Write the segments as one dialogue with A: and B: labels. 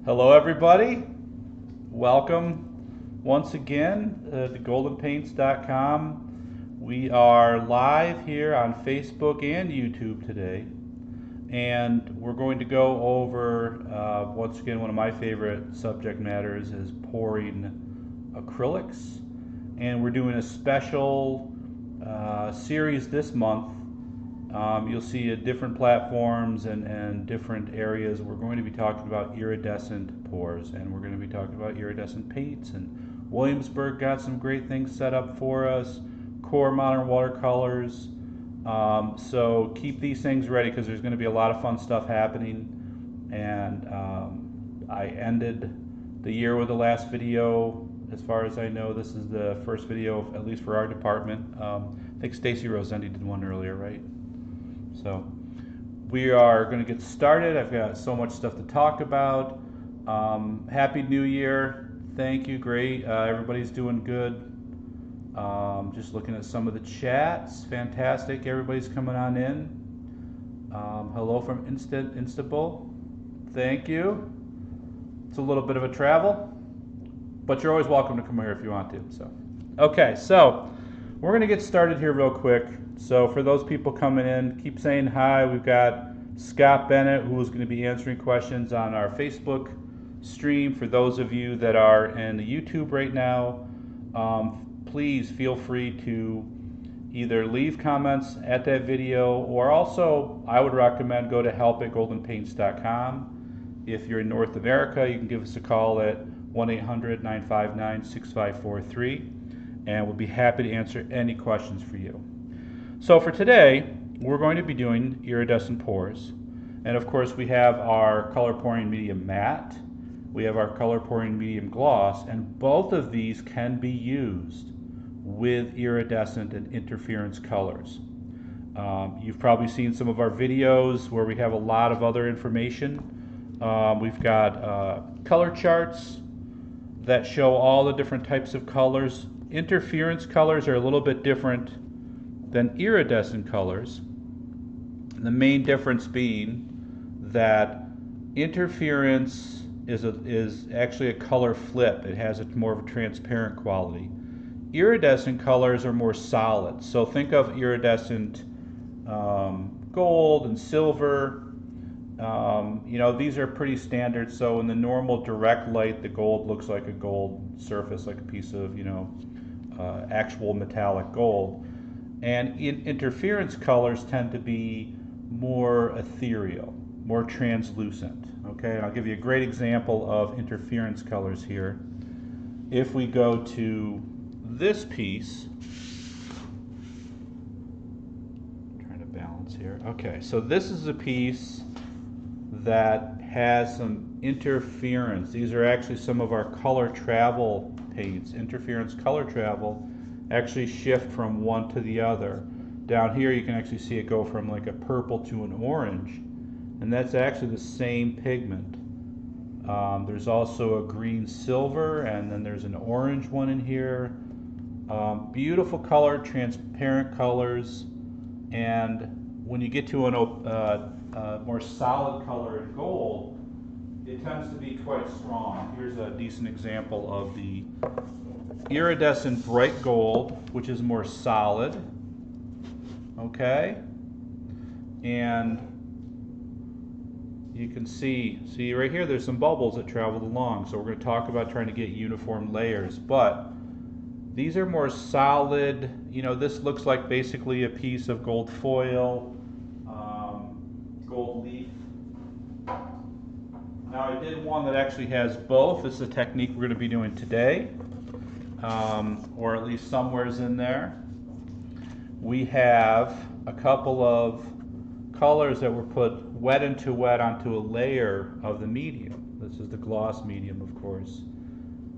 A: Hello everybody, welcome once again to goldenpaints.com. We are live here on Facebook and YouTube today, and we're going to go over once again one of my favorite subject matters is pouring acrylics, and we're doing a special series this month. You'll see different platforms and different areas. We're going to be talking about iridescent pours, and we're going to be talking about iridescent paints, and Williamsburg got some great things set up for us, core modern watercolors. So keep these things ready because there's going to be a lot of fun stuff happening. And I ended the year with the last video. As far as I know, this is the first video, at least for our department. I think Stacy Rosendi did one earlier, right? So we are going to get started. I've got so much stuff to talk about. Happy New Year. Thank you. Great. Everybody's doing good. Just looking at some of the chats. Fantastic. Everybody's coming on in. Hello from Istanbul. Thank you. It's a little bit of a travel, but you're always welcome to come here if you want to. So, okay, so we're going to get started here real quick. So for those people coming in, keep saying hi. We've got Scott Bennett, who is going to be answering questions on our Facebook stream. For those of you that are in the YouTube right now, please feel free to either leave comments at that video, or also I would recommend go to help@goldenpaints.com. If you're in North America, you can give us a call at 1-800-959-6543, and we'll be happy to answer any questions for you. So for today, we're going to be doing iridescent pours. And of course, we have our color pouring medium matte, we have our color pouring medium gloss, and both of these can be used with iridescent and interference colors. You've probably seen some of our videos where we have a lot of other information. We've got color charts that show all the different types of colors. Interference colors are a little bit different than iridescent colors. And the main difference being that interference is actually a color flip. It has more of a transparent quality. Iridescent colors are more solid. So think of iridescent gold and silver. These are pretty standard. So in the normal direct light, the gold looks like a gold surface, like a piece of actual metallic gold. And interference colors tend to be more ethereal, more translucent. Okay, and I'll give you a great example of interference colors here. If we go to this piece, I'm trying to balance here. Okay, so this is a piece that has some interference. These are actually some of our color travel paints. Interference color travel actually shift from one to the other. Down here you can actually see it go from like a purple to an orange, and that's actually the same pigment. There's also a green silver, and then there's an orange one in here. Beautiful color, transparent colors, and when you get to a more solid color in gold, it tends to be quite strong. Here's a decent example of the iridescent bright gold, which is more solid. Okay, and you can see right here there's some bubbles that traveled along. So we're going to talk about trying to get uniform layers, but these are more solid. This looks like basically a piece of gold foil, gold leaf. Now I did one that actually has both. This is a technique we're going to be doing today, or at least somewhere's in there. We have a couple of colors that were put wet into wet onto a layer of the medium. This is the gloss medium, of course.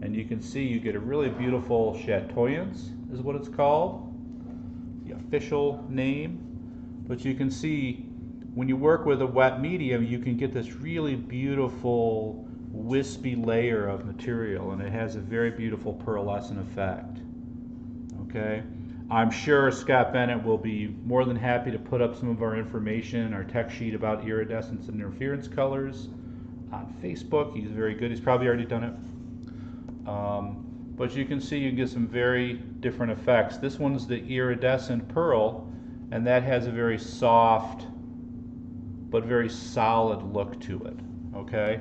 A: And you can see you get a really beautiful chatoyance, is what it's called, the official name. But you can see when you work with a wet medium, you can get this really beautiful wispy layer of material, and it has a very beautiful pearlescent effect. Okay, I'm sure Scott Bennett will be more than happy to put up some of our information, our tech sheet about iridescence and interference colors on Facebook. He's very good. He's probably already done it. But you can see you can get some very different effects. This one's the iridescent pearl, and that has a very soft but very solid look to it. Okay.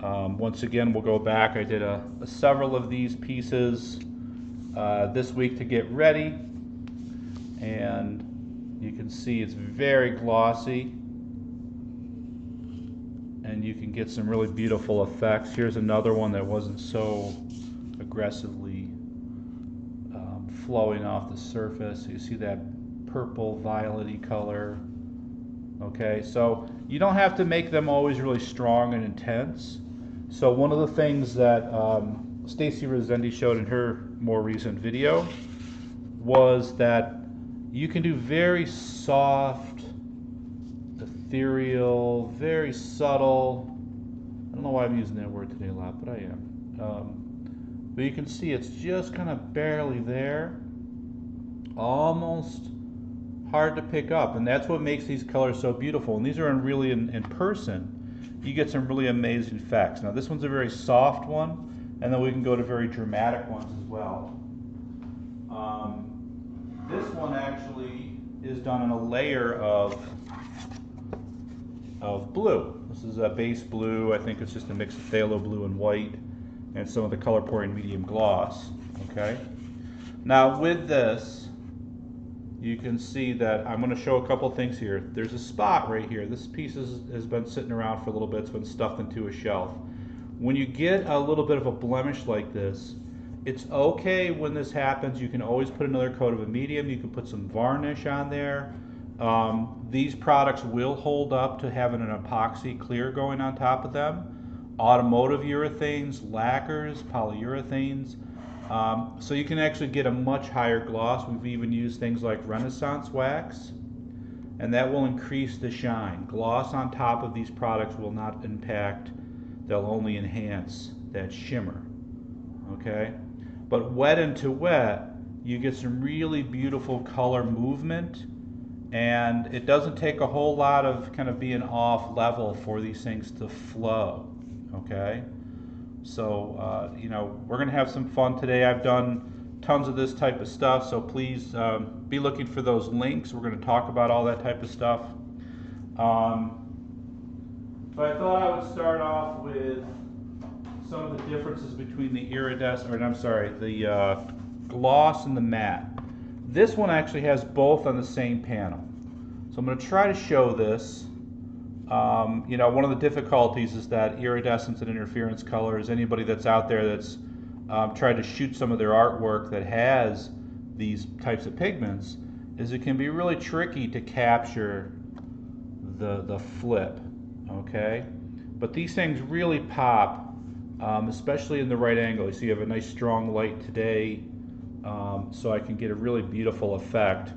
A: Once again, we'll go back. I did several of these pieces this week to get ready, and you can see it's very glossy, and you can get some really beautiful effects. Here's another one that wasn't so aggressively flowing off the surface. You see that purple violet-y color. Okay, so you don't have to make them always really strong and intense. So one of the things that Stacy Rosendi showed in her more recent video was that you can do very soft, ethereal, very subtle. I don't know why I'm using that word today a lot, but I am. But you can see it's just kind of barely there, almost hard to pick up, and that's what makes these colors so beautiful. And these are really in person, you get some really amazing effects. Now this one's a very soft one, and then we can go to very dramatic ones as well. This one actually is done in a layer of blue. This is a base blue. I think it's just a mix of phthalo blue and white, and some of the color pouring medium gloss. Okay. Now with this, you can see that I'm going to show a couple things here. There's a spot right here. This piece has been sitting around for a little bit. It's been stuffed into a shelf. When you get a little bit of a blemish like this, it's okay when this happens. You can always put another coat of a medium. You can put some varnish on there. These products will hold up to having an epoxy clear going on top of them. Automotive urethanes, lacquers, polyurethanes. So you can actually get a much higher gloss. We've even used things like Renaissance wax, and that will increase the shine. Gloss on top of these products will not impact, they'll only enhance that shimmer. Okay? But wet into wet, you get some really beautiful color movement, and it doesn't take a whole lot of kind of being off level for these things to flow. Okay? So, you know, we're going to have some fun today. I've done tons of this type of stuff, so please be looking for those links. We're going to talk about all that type of stuff. But I thought I would start off with some of the differences between the iridescent, or I'm sorry, the gloss and the matte. This one actually has both on the same panel. So I'm going to try to show this. You know, one of the difficulties is that iridescence and interference colors, anybody that's out there that's tried to shoot some of their artwork that has these types of pigments, is it can be really tricky to capture the flip, okay? But these things really pop, especially in the right angle. You see you have a nice strong light today, so I can get a really beautiful effect.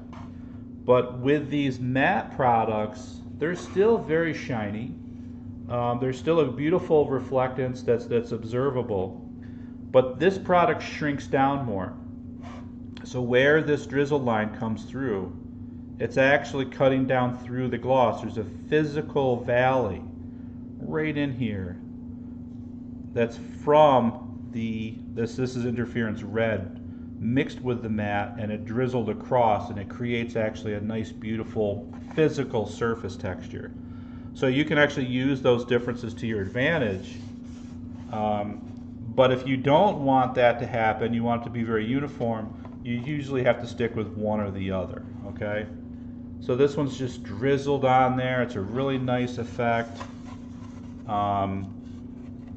A: But with these matte products, they're still very shiny. There's still a beautiful reflectance that's observable, but this product shrinks down more. So where this drizzle line comes through, it's actually cutting down through the gloss. There's a physical valley right in here that's from this is interference red mixed with the matte, and it drizzled across, and it creates actually a nice beautiful physical surface texture. So you can actually use those differences to your advantage, but if you don't want that to happen, you want it to be very uniform, you usually have to stick with one or the other. Okay, so this one's just drizzled on there. It's a really nice effect.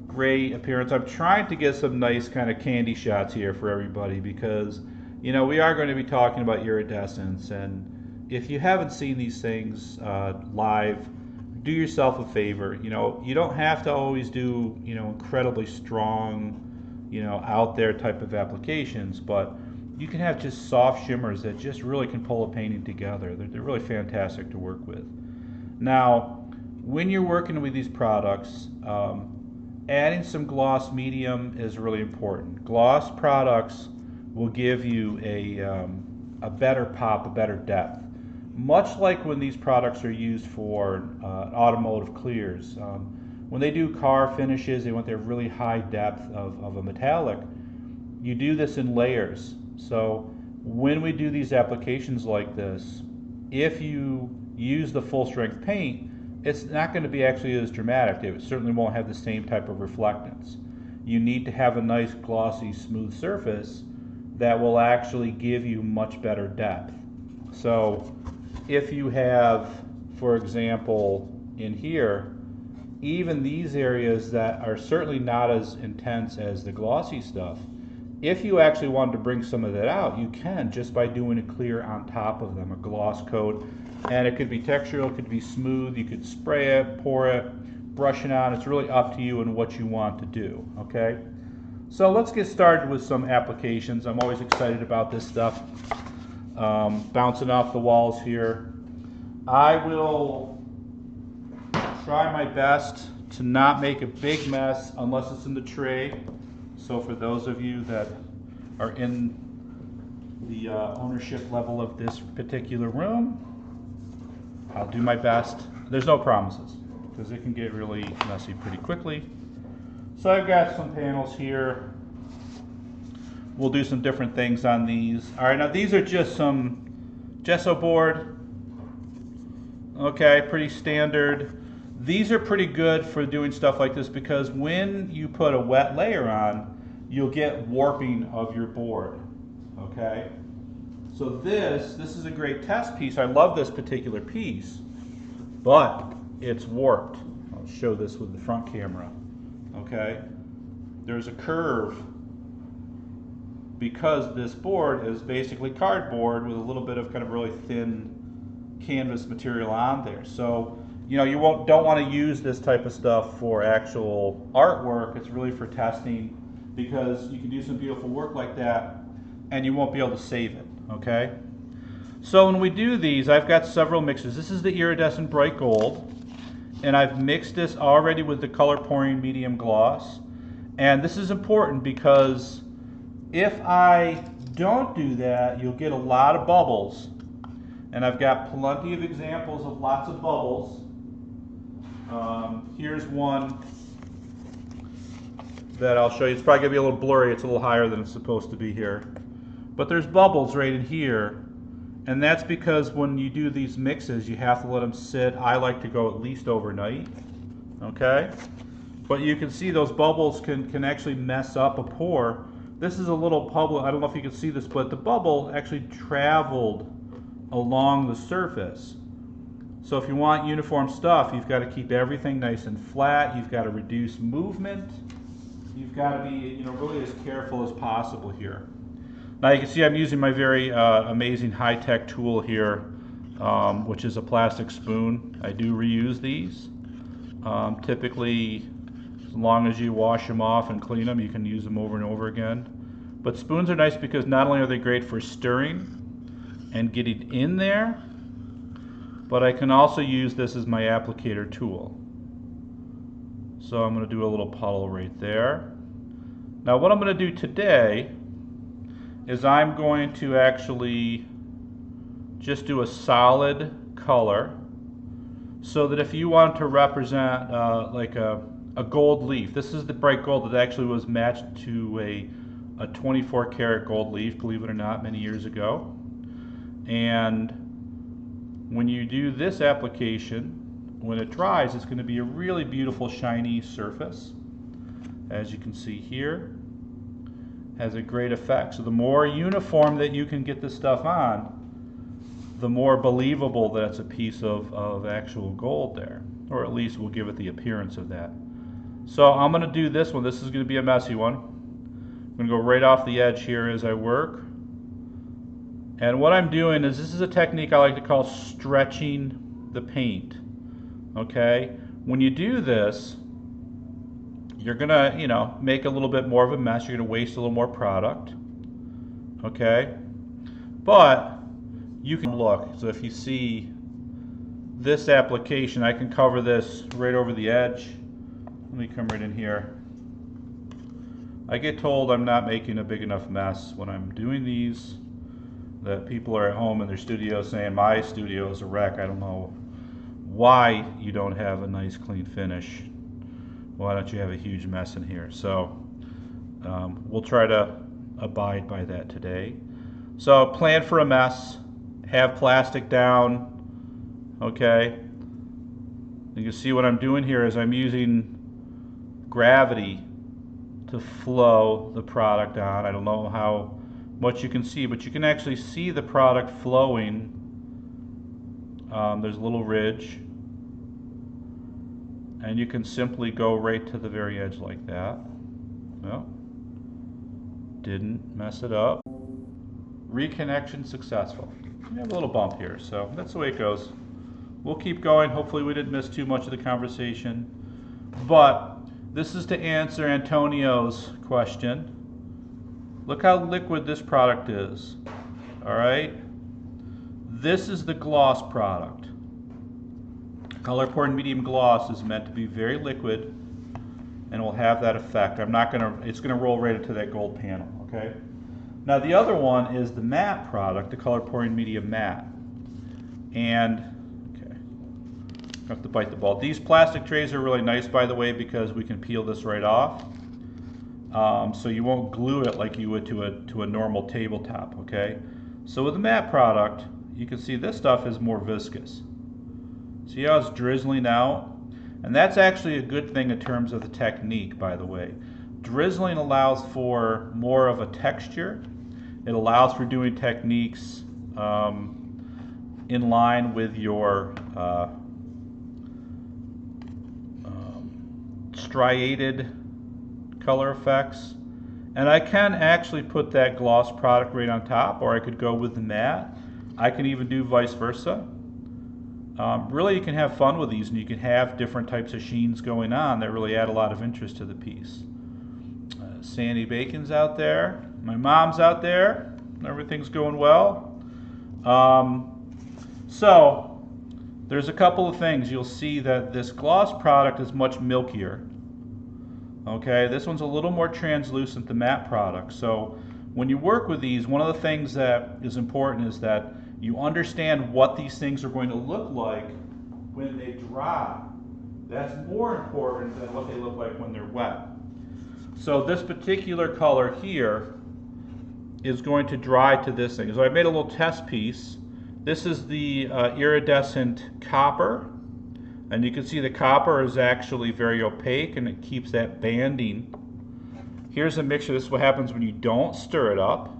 A: Great appearance. I'm trying to get some nice kind of candy shots here for everybody, because you know we are going to be talking about iridescence, and if you haven't seen these things live, do yourself a favor. You know, you don't have to always do, you know, incredibly strong, you know, out there type of applications, but you can have just soft shimmers that just really can pull a painting together. They're really fantastic to work with. Now, when you're working with these products, adding some gloss medium is really important. Gloss products will give you a better pop, a better depth. Much like when these products are used for automotive clears. when they do car finishes, they want their really high depth of a metallic. You do this in layers. So when we do these applications like this, if you use the full strength paint, it's not going to be actually as dramatic. It certainly won't have the same type of reflectance. You need to have a nice glossy smooth surface that will actually give you much better depth. So if you have, for example, in here, even these areas that are certainly not as intense as the glossy stuff, if you actually wanted to bring some of that out, you can just by doing a clear on top of them, a gloss coat. And it could be textural, it could be smooth, you could spray it, pour it, brush it on. It's really up to you and what you want to do, okay? So let's get started with some applications. I'm always excited about this stuff. Bouncing off the walls here. I will try my best to not make a big mess unless it's in the tray. So for those of you that are in the ownership level of this particular room, I'll do my best. There's no promises because it can get really messy pretty quickly. So I've got some panels here. We'll do some different things on these. All right, now these are just some gesso board. Okay, pretty standard. These are pretty good for doing stuff like this because when you put a wet layer on, you'll get warping of your board, okay? So this is a great test piece. I love this particular piece, but it's warped. I'll show this with the front camera, okay? There's a curve because this board is basically cardboard with a little bit of kind of really thin canvas material on there. So you know, you don't want to use this type of stuff for actual artwork. It's really for testing because you can do some beautiful work like that and you won't be able to save it, okay? So when we do these, I've got several mixes. This is the iridescent bright gold, and I've mixed this already with the color pouring medium gloss. And this is important because if I don't do that, you'll get a lot of bubbles. And I've got plenty of examples of lots of bubbles. Here's one that I'll show you. It's probably going to be a little blurry. It's a little higher than it's supposed to be here. But there's bubbles right in here. And that's because when you do these mixes, you have to let them sit. I like to go at least overnight. Okay? But you can see those bubbles can actually mess up a pour. This is a little bubble. I don't know if you can see this, but the bubble actually traveled along the surface. So if you want uniform stuff, you've got to keep everything nice and flat. You've got to reduce movement. You've got to be, you know, really as careful as possible here. Now you can see I'm using my very amazing high-tech tool here, which is a plastic spoon. I do reuse these. Typically, as long as you wash them off and clean them, you can use them over and over again. But spoons are nice because not only are they great for stirring and getting in there, but I can also use this as my applicator tool. So I'm going to do a little puddle right there. Now what I'm going to do today is I'm going to actually just do a solid color so that if you want to represent like a gold leaf, this is the bright gold that actually was matched to a 24 karat gold leaf, believe it or not, many years ago. And when you do this application, when it dries, it's going to be a really beautiful shiny surface. As you can see here, has a great effect. So the more uniform that you can get this stuff on, the more believable that it's a piece of actual gold there, or at least will give it the appearance of that. So I'm going to do this one. This is going to be a messy one. I'm going to go right off the edge here as I work. And what I'm doing is, this is a technique I like to call stretching the paint. Okay? When you do this, you're gonna, you know, make a little bit more of a mess. You're gonna waste a little more product. Okay? But you can look. So if you see this application, I can cover this right over the edge. Let me come right in here. I get told I'm not making a big enough mess when I'm doing these, that people are at home in their studio saying my studio is a wreck. I don't know why you don't have a nice clean finish. why don't you have a huge mess in here? So we'll try to abide by that today. So plan for a mess, have plastic down, okay? You can see what I'm doing here is I'm using gravity to flow the product on. I don't know how much you can see, but you can actually see the product flowing. There's a little ridge, and you can simply go right to the very edge like that. Well, didn't mess it up. Reconnection successful. We have a little bump here, so that's the way it goes. We'll keep going. Hopefully we didn't miss too much of the conversation. But this is to answer Antonio's question. Look how liquid this product is. All right? This is the gloss product. Color poured medium gloss is meant to be very liquid and will have that effect. It's gonna roll right into that gold panel, okay? Now the other one is the matte product, the color pouring medium matte. And, okay, I have to bite the ball. These plastic trays are really nice, by the way, because we can peel this right off. So you won't glue it like you would to a normal tabletop, okay? So with the matte product, you can see this stuff is more viscous. See how it's drizzling out? And that's actually a good thing in terms of the technique, by the way. Drizzling allows for more of a texture. It allows for doing techniques in line with your striated color effects. And I can actually put that gloss product right on top, or I could go with the matte. I can even do vice versa. Really, you can have fun with these, and you can have different types of sheens going on that really add a lot of interest to the piece. Sandy Bacon's out there. My mom's out there. Everything's going well. So, there's a couple of things. You'll see that this gloss product is much milkier. Okay, this one's a little more translucent than matte product. So, when you work with these, one of the things that is important is that you understand what these things are going to look like when they dry. That's more important than what they look like when they're wet. So this particular color here is going to dry to this thing. So I made a little test piece. This is the iridescent copper. And you can see the copper is actually very opaque and it keeps that banding. Here's a mixture. This is what happens when you don't stir it up.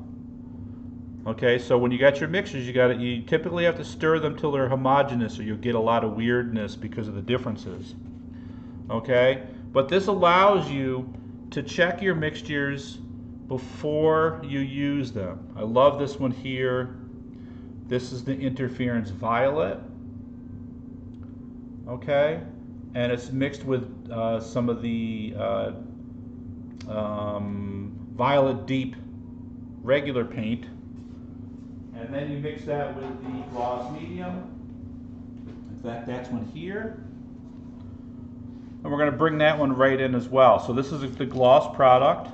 A: Okay, so when you got your mixtures, you typically have to stir them till they're homogeneous, or you'll get a lot of weirdness because of the differences. Okay, but this allows you to check your mixtures before you use them. I love this one here. This is the Interference Violet. Okay, and it's mixed with some of the Violet Deep regular paint. And then you mix that with the gloss medium. In fact, that's one here. And we're going to bring that one right in as well. So this is the gloss product.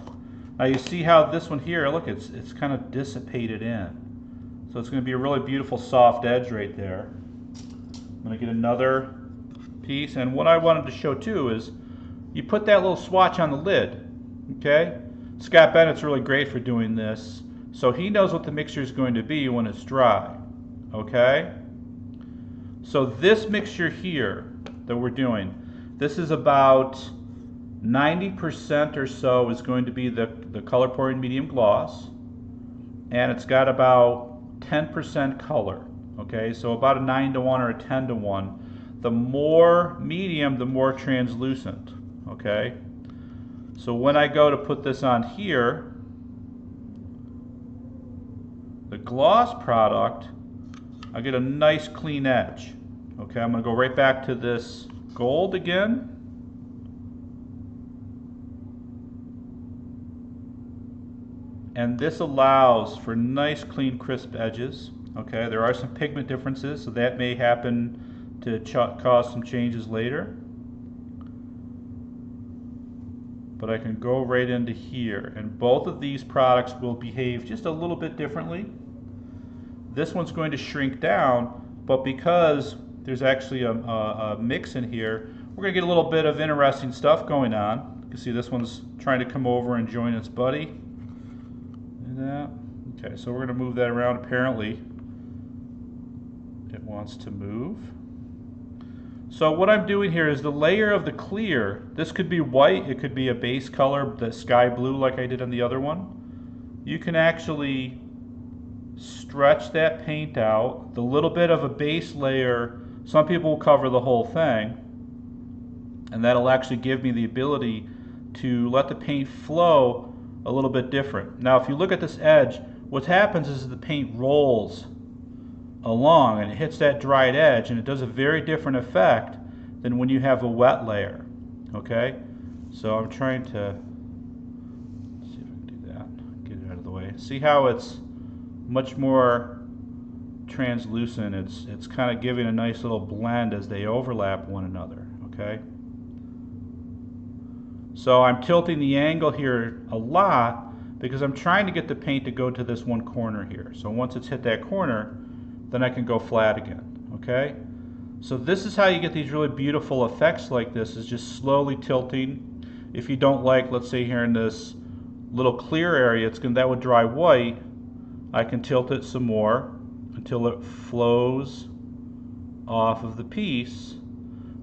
A: Now you see how this one here, look, it's kind of dissipated in. So it's going to be a really beautiful soft edge right there. I'm going to get another piece. And what I wanted to show too is you put that little swatch on the lid. Okay? Scott Bennett's really great for doing this. So he knows what the mixture is going to be when it's dry, okay? So this mixture here that we're doing, this is about 90% or so is going to be the color pouring medium gloss, and it's got about 10% color, okay? So about a 9-to-1 or a 10-to-1. The more medium, the more translucent, okay? So when I go to put this on here, the gloss product, I get a nice clean edge. Okay, I'm going to go right back to this gold again. And this allows for nice clean crisp edges. Okay, there are some pigment differences, so that may happen to cause some changes later. But I can go right into here, and both of these products will behave just a little bit differently. This one's going to shrink down, but because there's actually a mix in here, we're going to get a little bit of interesting stuff going on. You can see this one's trying to come over and join its buddy. And that. Okay, so we're going to move that around. Apparently, it wants to move. So what I'm doing here is the layer of the clear. This could be white, it could be a base color, the sky blue like I did on the other one. You can actually stretch that paint out. The little bit of a base layer, some people will cover the whole thing, and that'll actually give me the ability to let the paint flow a little bit different. Now if you look at this edge, what happens is the paint rolls along and it hits that dried edge, and it does a very different effect than when you have a wet layer. Okay, so I'm trying to see if I can do that, get it out of the way. See how it's much more translucent. It's kind of giving a nice little blend as they overlap one another. Okay, so I'm tilting the angle here a lot because I'm trying to get the paint to go to this one corner here. So once it's hit that corner, then I can go flat again. Okay, so this is how you get these really beautiful effects like this, is just slowly tilting. If you don't like, let's say here in this little clear area, that would dry white. I can tilt it some more until it flows off of the piece,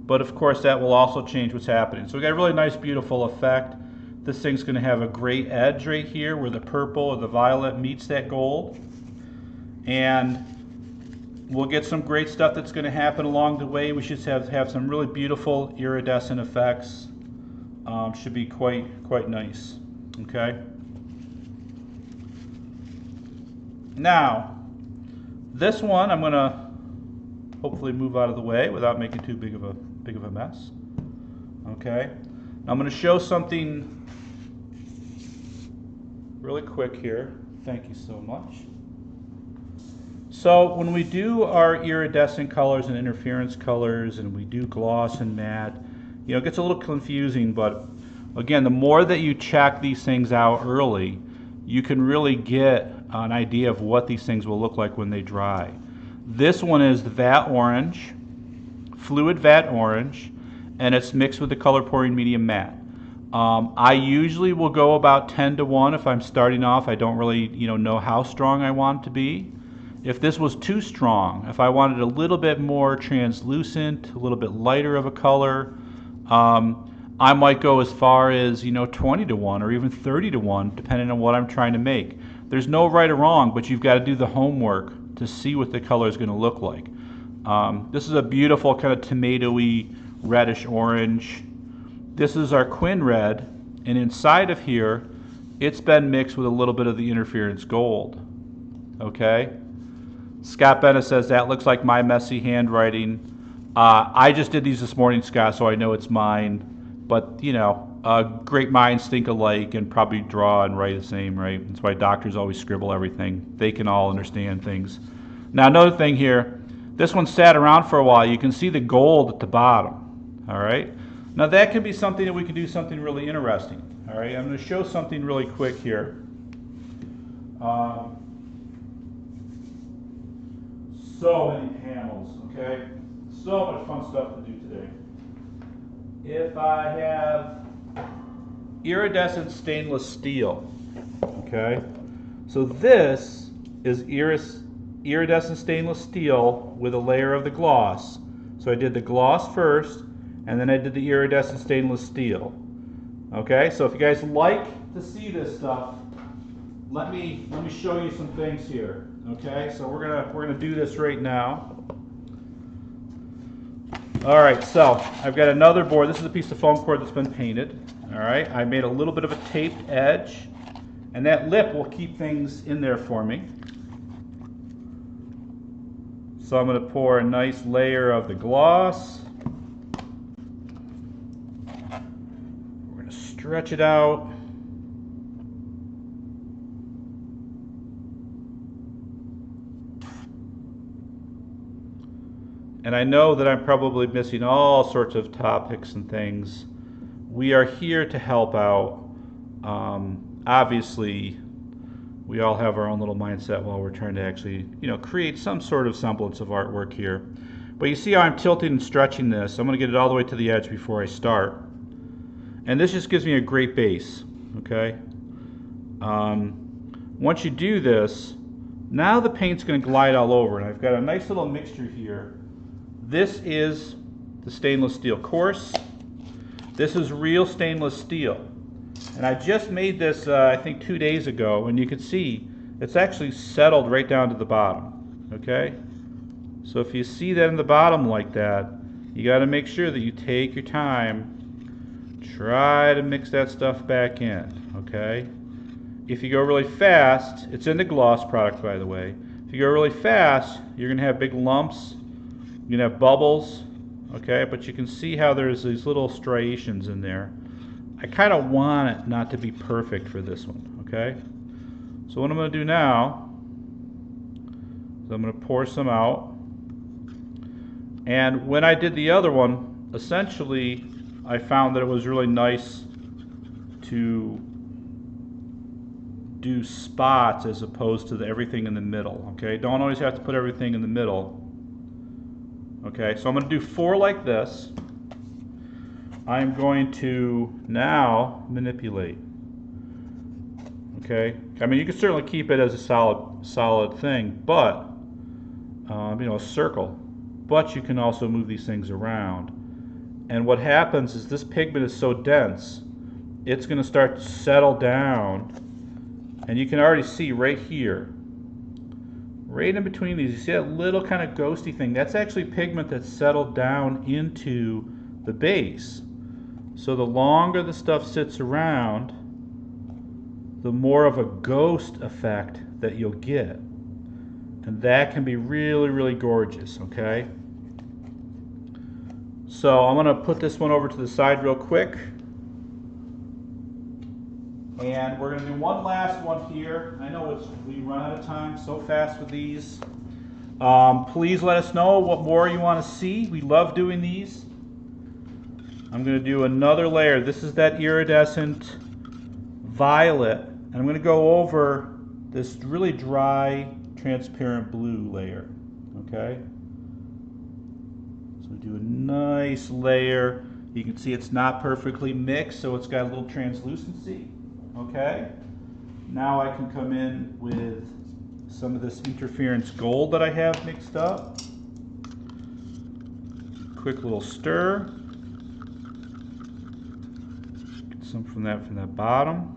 A: but of course that will also change what's happening. So we got a really nice beautiful effect. This thing's going to have a great edge right here where the purple or the violet meets that gold, and we'll get some great stuff that's going to happen along the way. We should have some really beautiful iridescent effects. Should be quite nice. Okay. Now, this one I'm going to hopefully move out of the way without making too big of a mess. Okay. Now I'm going to show something really quick here. Thank you so much. So when we do our iridescent colors and interference colors, and we do gloss and matte, it gets a little confusing, but again, the more that you check these things out early, you can really get an idea of what these things will look like when they dry. This one is the vat orange, fluid vat orange, and it's mixed with the color pouring medium matte. I usually will go about 10-to-1 if I'm starting off. I don't really know how strong I want it to be. If this was too strong, if I wanted a little bit more translucent, a little bit lighter of a color, I might go as far as 20-to-1 or even 30-to-1, depending on what I'm trying to make. There's no right or wrong, but you've got to do the homework to see what the color is going to look like. This is a beautiful kind of tomatoey reddish orange. This is our Quin red, and inside of here, it's been mixed with a little bit of the interference gold. Okay. Scott Bennett says that looks like my messy handwriting. I just did these this morning, Scott, so I know it's mine. But great minds think alike and probably draw and write the same, right? That's why doctors always scribble everything. They can all understand things. Now another thing here, this one sat around for a while. You can see the gold at the bottom. All right. Now that could be something that we can do something really interesting. All right. I'm going to show something really quick here. So many panels, okay? So much fun stuff to do today. If I have iridescent stainless steel, okay? So this is iridescent stainless steel with a layer of the gloss. So I did the gloss first, and then I did the iridescent stainless steel. Okay, so if you guys like to see this stuff, let me show you some things here. Okay, so we're gonna do this right now. All right, so I've got another board. This is a piece of foam core that's been painted. All right, I made a little bit of a taped edge, and that lip will keep things in there for me. So I'm going to pour a nice layer of the gloss. We're going to stretch it out. And I know that I'm probably missing all sorts of topics and things. We are here to help out. Obviously, we all have our own little mindset while we're trying to actually, create some sort of semblance of artwork here. But you see how I'm tilting and stretching this. I'm going to get it all the way to the edge before I start. And this just gives me a great base, okay? Once you do this, now the paint's going to glide all over, and I've got a nice little mixture here. This is the stainless steel coarse. This is real stainless steel. And I just made this, I think 2 days ago, and you can see it's actually settled right down to the bottom, okay? So if you see that in the bottom like that, you got to make sure that you take your time, try to mix that stuff back in, okay? If you go really fast, it's in the gloss product, by the way. If you go really fast, you're going to have big lumps, you're going to have bubbles, okay? But you can see how there's these little striations in there. I kind of want it not to be perfect for this one, okay? So what I'm going to do now is I'm going to pour some out. And when I did the other one, essentially I found that it was really nice to do spots as opposed to everything in the middle, okay? Don't always have to put everything in the middle. Okay, so I'm going to do 4 like this. I'm going to now manipulate. Okay, I mean you can certainly keep it as a solid thing, but you know, a circle. But you can also move these things around. And what happens is this pigment is so dense, it's going to start to settle down. And you can already see right here, right in between these, you see that little kind of ghosty thing? That's actually pigment that's settled down into the base. So the longer the stuff sits around, the more of a ghost effect that you'll get. And that can be really, really gorgeous, okay? So I'm going to put this one over to the side real quick. And we're going to do one last one here. I know we run out of time so fast with these. Please let us know what more you want to see. We love doing these. I'm going to do another layer. This is that iridescent violet. And I'm going to go over this really dry, transparent blue layer. Okay? So we do a nice layer. You can see it's not perfectly mixed, so it's got a little translucency. Okay? Now I can come in with some of this interference gold that I have mixed up. Quick little stir. Get some from that bottom.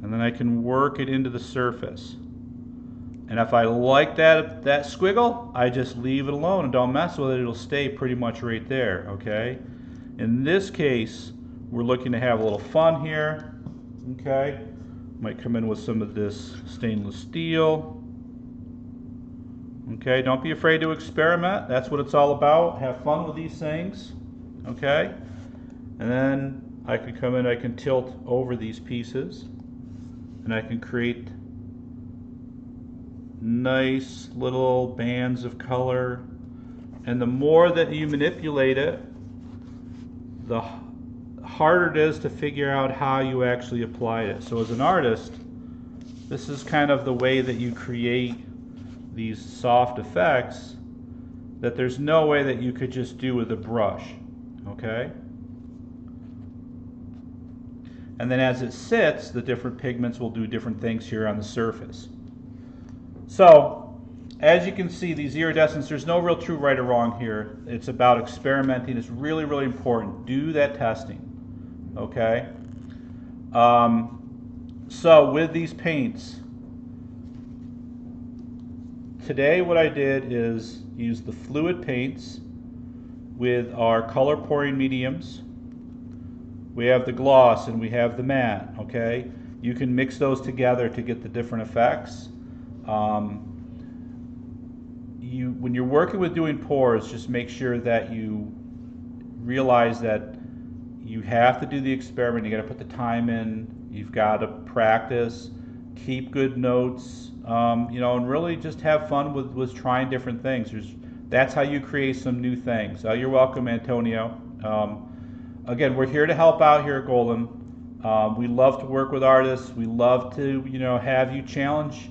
A: And then I can work it into the surface. And if I like that squiggle, I just leave it alone and don't mess with it. It'll stay pretty much right there, okay? In this case, we're looking to have a little fun here, okay? Might come in with some of this stainless steel. Okay, don't be afraid to experiment. That's what it's all about. Have fun with these things, okay? And then I can come in, I can tilt over these pieces, and I can create nice little bands of color. And the more that you manipulate it, the harder it is to figure out how you actually apply it. So as an artist, this is kind of the way that you create these soft effects that there's no way that you could just do with a brush, okay? And then as it sits, the different pigments will do different things here on the surface. So, as you can see, these iridescents, there's no real true right or wrong here. It's about experimenting. It's really, really important. Do that testing, okay? So, with these paints, today what I did is use the fluid paints with our color pouring mediums. We have the gloss and we have the matte, okay? You can mix those together to get the different effects. When you're working with doing pours, just make sure that you realize that you have to do the experiment. You got to put the time in. You've got to practice, keep good notes, you know, and really just have fun with trying different things. That's how you create some new things. You're welcome, Antonio. Again, we're here to help out here at Golden. We love to work with artists. We love to, you know, have you challenge,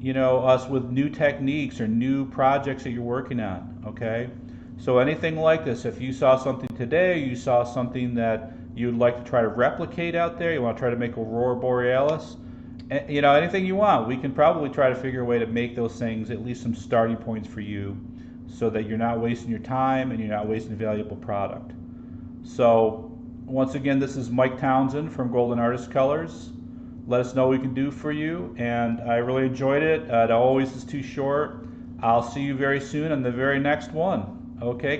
A: you know, us with new techniques or new projects that you're working on, okay? So anything like this, if you saw something today, you saw something that you'd like to try to replicate out there, you want to try to make Aurora Borealis, you know, anything you want, we can probably try to figure a way to make those things at least some starting points for you so that you're not wasting your time and you're not wasting a valuable product. So once again, this is Mike Townsend from Golden Artist Colors. Let us know what we can do for you, and I really enjoyed it. It always is too short. I'll see you very soon on the very next one. Okay.